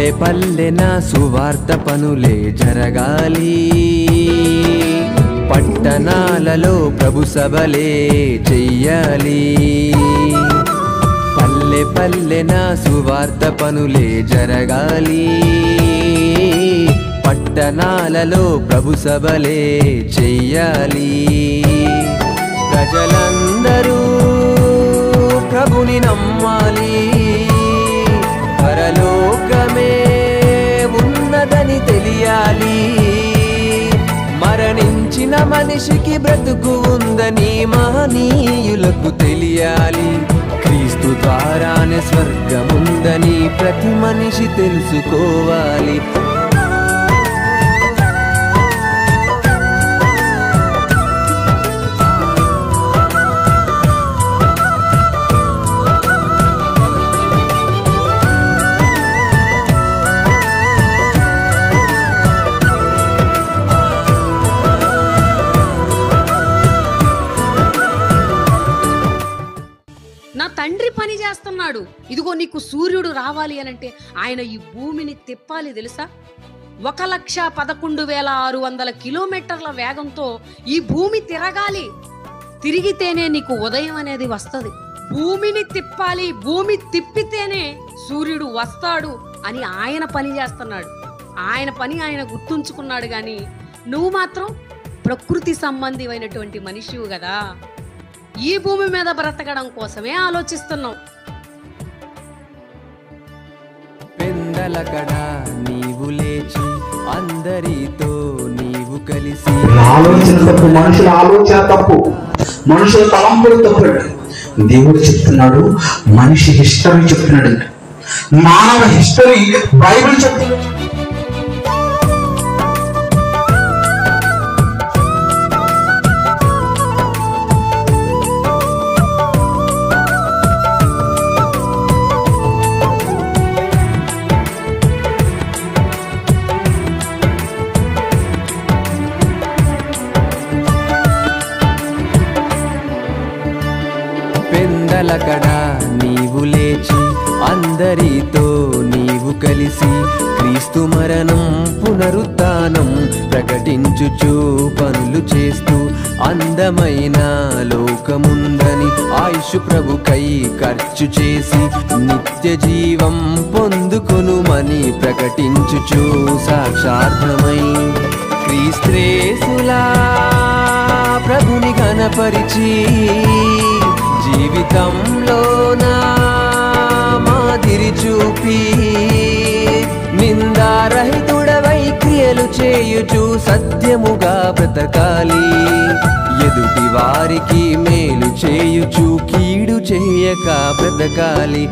పల్లె పల్లెన సువార్త పనులే జరగాలి, పట్టణాలలో ప్రభు సభలే చెయ్యాలి. పల్లె పల్లెన సువార్త పనులే జరగాలి, పట్టణాలలో ప్రభు సభలే చెయ్యాలి. ప్రజలందరూ ప్రభుని నమ్మాలి, పరలోకమే ఉన్నదని తెలియాలి. మరణించిన మనిషికి బ్రతుకు ఉందని మహనీయులకు తెలియాలి. క్రీస్తు ద్వారానే స్వర్గముందని ప్రతి మనిషి తెలుసుకోవాలి. నా తండ్రి పని చేస్తున్నాడు, ఇదిగో నీకు సూర్యుడు రావాలి అనంటే ఆయన ఈ భూమిని తిప్పాలి తెలుసా. 1,11,600 కిలోమీటర్ల వేగంతో ఈ భూమి తిరగాలి, తిరిగితేనే నీకు ఉదయం అనేది వస్తుంది. భూమిని తిప్పాలి, భూమి తిప్పితేనే సూర్యుడు వస్తాడు అని ఆయన పని చేస్తున్నాడు. ఆయన పని ఆయన గుర్తుంచుకున్నాడు. కానీ నువ్వు మాత్రం ప్రకృతి సంబంధిమైనటువంటి మనిషివు కదా, ఈ భూమి మీద బ్రతకడం కోసమే ఆలోచిస్తున్నావు. పెందలకడ నీవు లేచి అందరితో నీవు కలిసి. ఆలోచన తప్పు, మనుషుల ఆలోచన తప్పు, మనుషుల తలంపులు తప్పు. దేవుడు చెప్తున్నాడు, మనిషి హిస్టరీ చెప్తున్నాడు, మానవ హిస్టరీ బైబిల్ చెప్తున్నాడు. పెందలకడ నీవు లేచి అందరితో నీవు కలిసి. క్రీస్తు మరణం పునరుత్థానం ప్రకటించుచు పనులు చేస్తూ. అందమైన లోకముందని ఆయుష్ ప్రభుకై ఖర్చు చేసి. నిత్య జీవం పొందుకొనుమని ప్రకటించుచు సాక్షార్థమై. క్రీస్తుయేసులా ప్రభుని కనపరిచి జీవితంలో నా మాదిరి చూపి. నిందారహితుడవై క్రియలు చేయుచు సత్యముగా బ్రతకాలి. ఎదుటి వారికి మేలు చేయుచు కీడు చేయక బ్రతకాలి.